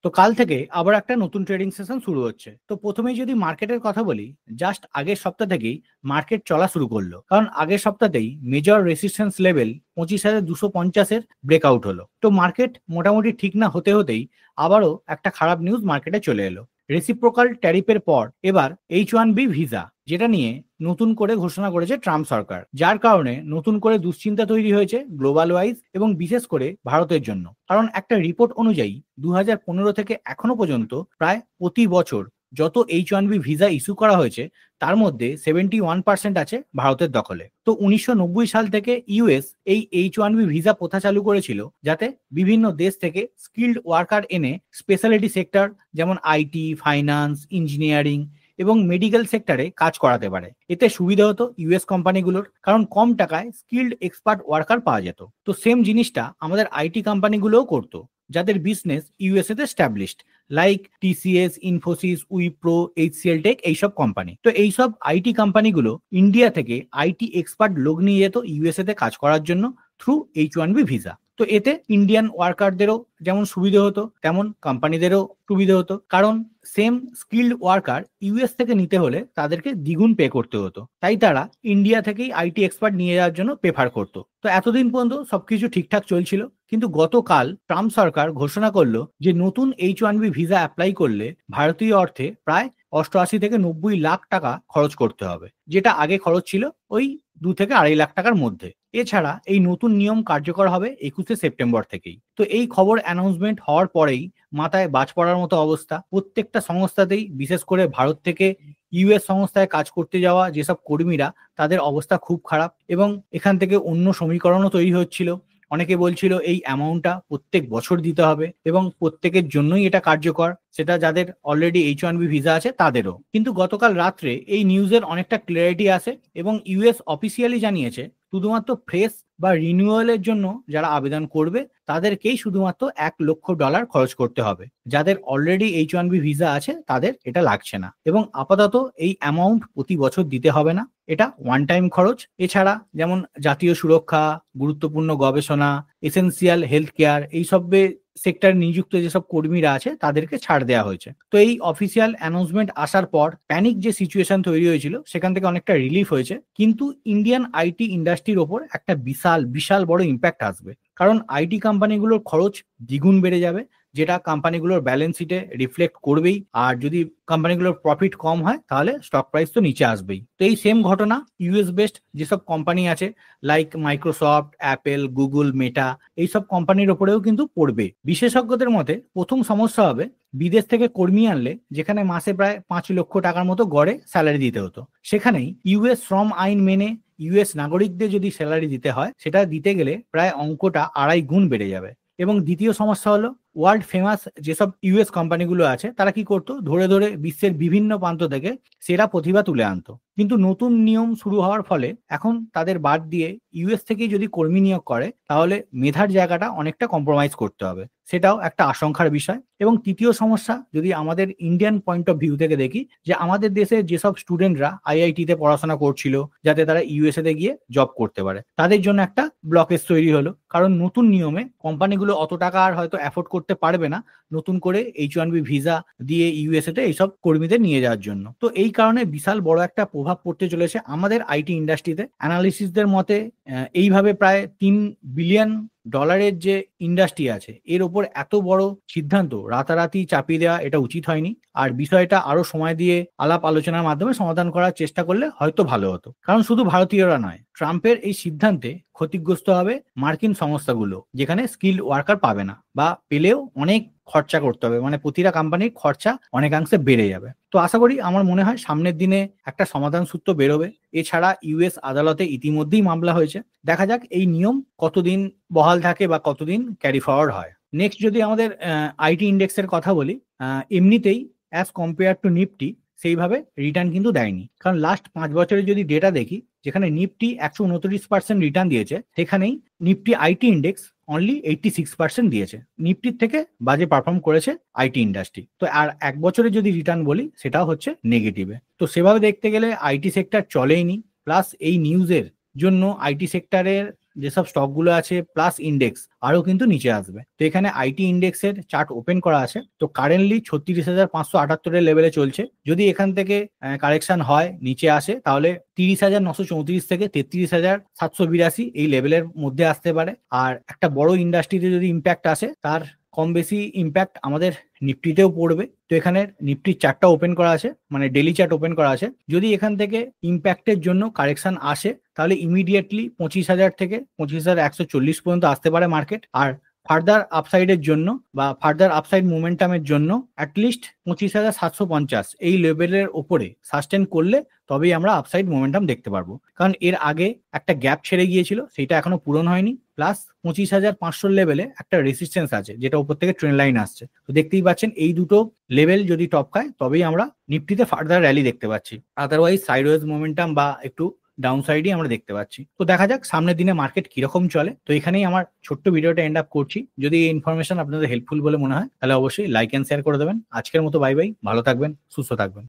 তো কাল থেকে আবার একটা নতুন ট্রেডিং সেশন শুরু হচ্ছে। তো প্রথমেই যদি মার্কেটের কথা বলি, জাস্ট আগের সপ্তাহ থেকেই মার্কেট চলা শুরু করলো, কারণ আগের সপ্তাহতেই মেজর রেসিস্ট্যান্স লেভেল 25,250-এর ব্রেকআউট হলো। তো মার্কেট মোটামুটি ঠিক না হতে হতেই আবারও একটা খারাপ নিউজ মার্কেটে চলে এলো। রেসিপ্রোকাল ট্যারিফের পর এবার H-1B ভিসা, যেটা নিয়ে নতুন করে ঘোষণা করেছে ট্রাম্প সরকার, যার কারণে নতুন করে দুশ্চিন্তা তৈরি হয়েছে গ্লোবাল ওয়াইজ এবং বিশেষ করে ভারতের জন্য। কারণ একটা রিপোর্ট অনুযায়ী 2015 থেকে এখনো পর্যন্ত প্রায় প্রতি বছর যত H-1B ভিসা ইস্যু করা হয়েছে তার মধ্যে 71% আছে ভারতের দখলে। তো 1990 সাল থেকে ইউএস এই H-1B ভিসা প্রথা চালু করেছিল, যাতে বিভিন্ন দেশ থেকে স্কিল্ড ওয়ার্কার এনে স্পেশালিটি সেক্টর যেমন আইটি, ফাইন্যান্স, ইঞ্জিনিয়ারিং এবং মেডিকেল সেক্টরে কাজ করাতে পারে। এতে সুবিধা হতো ইউএস কোম্পানিগুলোর, কারণ কম টাকায় স্কিল্ড এক্সপার্ট ওয়ার্কার পাওয়া যেত। তো সেম জিনিসটা আমাদের আইটি কোম্পানিগুলোও করতো, যাদের বিজনেস ইউএসএ তে স্ট্যাবলিশড, লাইক টিসিএস, ইনফোসিস, উইপ্রো, এইচসিএল টেক, এইসব কোম্পানি। তো এইসব আইটি কোম্পানিগুলো ইন্ডিয়া থেকে আইটি এক্সপার্ট লোক নিয়ে যেত ইউএসএ তে কাজ করার জন্য থ্রু H-1B ভিসা। তো এতে ইন্ডিয়ান ওয়ার্কারদেরও যেমন সুবিধা হতো, তেমন কোম্পানিদেরও সুবিধা হতো, কারণ সেম স্কিল্ড ওয়ার্কার ইউএস থেকে নিতে হলে তাদেরকে দ্বিগুণ পে করতে হতো। তাই তারা ইন্ডিয়া থেকেই আইটি এক্সপার্ট নিয়ে যাওয়ার জন্য প্রেফার করতো। তো এতদিন পর্যন্ত সবকিছু ঠিকঠাক চলছিল, কিন্তু গতকাল ট্রাম্প সরকার ঘোষণা করলো যে নতুন H-1B ভিসা অ্যাপ্লাই করলে ভারতীয় অর্থে প্রায় 88 থেকে 90 লাখ টাকা খরচ করতে হবে, যেটা আগে খরচ ছিল ওই 2 থেকে 2.5 লাখ টাকার মধ্যে। এছাড়া এই নতুন নিয়ম কার্যকর হবে 21শে সেপ্টেম্বর থেকেই। তো এই খবর অ্যানাউন্সমেন্ট হওয়ার পরেই মাথায় বাজ পড়ার মতো অবস্থা। প্রত্যেকটা সংস্থাতেই, বিশেষ করে ভারত থেকে ইউএস সংস্থায় কাজ করতে যাওয়া যেসব কর্মীরা, তাদের অবস্থা খুব খারাপ। এবং এখান থেকে অন্য সমীকরণও তৈরি হচ্ছিল। অনেকে বলছিল এই অ্যামাউন্টটা প্রত্যেক বছর দিতে হবে এবং প্রত্যেকের জন্যই এটা কার্যকর, সেটা যাদের অলরেডি H-1B ভিসা আছে তাদেরও। কিন্তু গতকাল রাত্রে এই নিউজের অনেকটা ক্লিয়ারিটি আসে এবং ইউএস অফিসিয়ালি জানিয়েছে শুধুমাত্র ফ্রেশ বা রিনিউয়ালের জন্য যারা আবেদন করবে তাদেরকেই শুধুমাত্র $1 লক্ষ খরচ করতে হবে। যাদের অলরেডি H-1B ভিসা আছে তাদের এটা লাগছে না, এবং আপাতত এই অ্যামাউন্ট প্রতি বছর দিতে হবে না, এটা ওয়ান টাইম খরচ। এছাড়া যেমন জাতীয় সুরক্ষা, গুরুত্বপূর্ণ গবেষণা, এসেনশিয়াল হেলথ কেয়ার, এইসবে সেক্টরে নিযুক্ত যেসব কর্মীরা আছে তাদেরকে ছাড় দেওয়া হয়েছে। তো এই অফিসিয়াল অ্যানাউন্সমেন্ট আসার পর প্যানিক যে সিচুয়েশন তৈরি হয়েছিল সেখান থেকে অনেকটা রিলিফ হয়েছে, কিন্তু ইন্ডিয়ান আইটি ইন্ডাস্ট্রির ওপর একটা বিশাল বিশাল বড় ইম্প্যাক্ট আসবে, কারণ আইটি কোম্পানিগুলোর খরচ দ্বিগুণ বেড়ে যাবে, যেটা কোম্পানিগুলোর ব্যালেন্স শিটে রিফ্লেক্ট করবেই। আর যদি কোম্পানিগুলোর প্রফিট কম হয় তাহলে স্টক প্রাইস তো নিচে আসবেই। তো এই সেম ঘটনা ইউএস বেসড যেসব কোম্পানি আছে লাইক মাইক্রোসফট, অ্যাপেল, গুগল, মেটা, এইসব কোম্পানির ওপরেও কিন্তু পড়বে। বিশেষজ্ঞদের মতে প্রথম সমস্যা হবে বিদেশ থেকে কর্মী আনলে, যেখানে মাসে প্রায় 5 লক্ষ টাকার মতো গড়ে স্যালারি দিতে হতো, সেখানেই ইউএস শ্রম আইন মেনে ইউএস নাগরিকদের যদি স্যালারি দিতে হয়, সেটা দিতে গেলে প্রায় অঙ্কটা 2.5 গুণ বেড়ে যাবে। এবং দ্বিতীয় সমস্যা হলো ওয়ার্ল্ড ফেমাস যেসব ইউএস কোম্পানিগুলো আছে তারা কি করতো, ধরে ধরে বিশ্বের বিভিন্ন প্রান্ত থেকে সেরা প্রতিভা তুলে আনতো। কিন্তু নতুন নিয়ম শুরু হওয়ার ফলে এখন তাদের বাদ দিয়ে ইউএস থেকেই যদি কর্মী নিয়োগ করে তাহলে মেধার জায়গাটা অনেকটা কম্প্রোমাইজ করতে হবে, সেটাও একটা আশঙ্কার বিষয়। এবং তৃতীয় সমস্যা যদি আমাদের ইন্ডিয়ান পয়েন্ট অফ ভিউ থেকে দেখি, যে আমাদের দেশে যেসব স্টুডেন্টরা আইআইটিতে পড়াশোনা করছিল যাতে তারা ইউএসএ তে গিয়ে জব করতে পারে, তাদের জন্য একটা ব্লকেজ তৈরি হলো, কারণ নতুন নিয়মে কোম্পানিগুলো অত টাকা আর হয়তো অ্যাফোর্ড করতে পারবে না নতুন করে H-1B ভিসা দিয়ে ইউএসএ তে এইসব কর্মীদের নিয়ে যাওয়ার জন্য। তো এই কারণে বিশাল বড় একটা প্রভাব পড়তে চলেছে আমাদের আইটি ইন্ডাস্ট্রিতে। অ্যানালিসিসদের মতে এইভাবে প্রায় $3 বিলিয়ন যে ইন্ডাস্ট্রি আছে এর ওপর এত বড় সিদ্ধান্ত রাতারাতি চাপিয়ে দেওয়া এটা উচিত হয়নি। আর বিষয়টা আরো সময় দিয়ে আলাপ আলোচনার মাধ্যমে সমাধান করার চেষ্টা করলে হয়তো ভালো হতো, কারণ শুধু ভারতীয়রা নয়, ট্রাম্পের এই সিদ্ধান্তে ক্ষতিগ্রস্ত হবে মার্কিন সংস্থাগুলো, যেখানে স্কিল্ড ওয়ার্কার পাবে না, বা পেলেও অনেক খরচা করতে হবে, মানে প্রতিটা কোম্পানির খরচা অনেকাংশে বেড়ে যাবে। তো আশা করি, আমার মনে হয় সামনের দিনে একটা সমাধান সূত্র বেরোবে। এছাড়া ইউএস আদালতে ইতিমধ্যেই মামলা হয়েছে, দেখা যাক এই নিয়ম কতদিন বহাল থাকে বা কতদিন ক্যারি ফরওয়ার্ড হয়। নেক্সট যদি আমাদের আইটি ইন্ডেক্সের কথা বলি, এমনিতেই অ্যাজ কম্পেয়ার টু নিফটি সেইভাবে রিটার্ন কিন্তু দেয়নি, কারণ লাস্ট 5 বছরের যদি ডেটা দেখি, যেখানে নিফটি 129% রিটার্ন দিয়েছে, সেখানেই নিফটি আইটি ইন্ডেক্স অনলি 86% দিয়েছে। নিফটির থেকে বাজে পারফর্ম করেছে আইটি ইন্ডাস্ট্রি। তো আর 1 বছরে যদি রিটার্ন বলি সেটাও হচ্ছে নেগেটিভে। তো সেভাবে দেখতে গেলে আইটি সেক্টর চলেইনি, প্লাস এই নিউজের জন্য আইটি সেক্টরের যেসব স্টকগুলো আছে প্লাস ইন্ডেক্স আরো কিন্তু নিচে আসবে। তো এখানে আইটি ইন্ডেক্সের চার্ট ওপেন করা আছে, তো কারেন্টলি 36,578 লেভেলে চলছে। যদি এখান থেকে কারেকশন হয়, নিচে আসে, তাহলে 30,934 থেকে 33,782 এই লেভেলের মধ্যে আসতে পারে। আর একটা বড় ইন্ডাস্ট্রিতে যদি ইম্প্যাক্ট আসে, তার কম বেশি ইম্প্যাক্ট আমাদের নিফটিতেও পড়বে। তো এখানে নিফটির চার্টটা ওপেন করা আছে, মানে ডেলি চার্ট ওপেন করা আছে। যদি এখান থেকে ইম্প্যাক্টের জন্য কারেকশন আসে, তাহলে ইমিডিয়েটলি 25,000 থেকে 25,140 পর্যন্ত আসতে পারে মার্কেট। আর ফার্দার আপসাইডের জন্য বা ফার্দার আপসাইড মোমেন্টামের জন্য অ্যাটলিস্ট 25,750 এই লেভেলের ওপরে সাস্টেন করলে তবেই আমরা আপসাইড মোমেন্টাম দেখতে পারবো। কারণ এর আগে একটা গ্যাপ ছেড়ে গিয়েছিল, সেটা এখনো পূরণ হয়নি। প্লাস 25,500 লেভেলে একটা রেসিস্টেন্স আছে, যেটা উপর থেকে ট্রেন্ড লাইন আসছে। তো দেখতেই পাচ্ছেন এই দুটো লেভেল যদি টপকায়, তবেই আমরা নিফটিতে ফার্দার র্যালি দেখতে পাচ্ছি। আদারওয়াইজ সাইডওয়েজ মোমেন্টাম বা একটু ডাউন সাইডই আমরা দেখতে পাচ্ছি। তো দেখা যাক সামনের দিনে মার্কেট কিরকম চলে। তো এখানেই আমার ছোট্ট ভিডিওটা এন্ড আপ করছি। যদি এই ইনফরমেশন আপনাদের হেল্পফুল বলে মনে হয়, তাহলে অবশ্যই লাইক এন্ড শেয়ার করে দেবেন। আজকের মতো বাই বাই, ভালো থাকবেন, সুস্থ থাকবেন।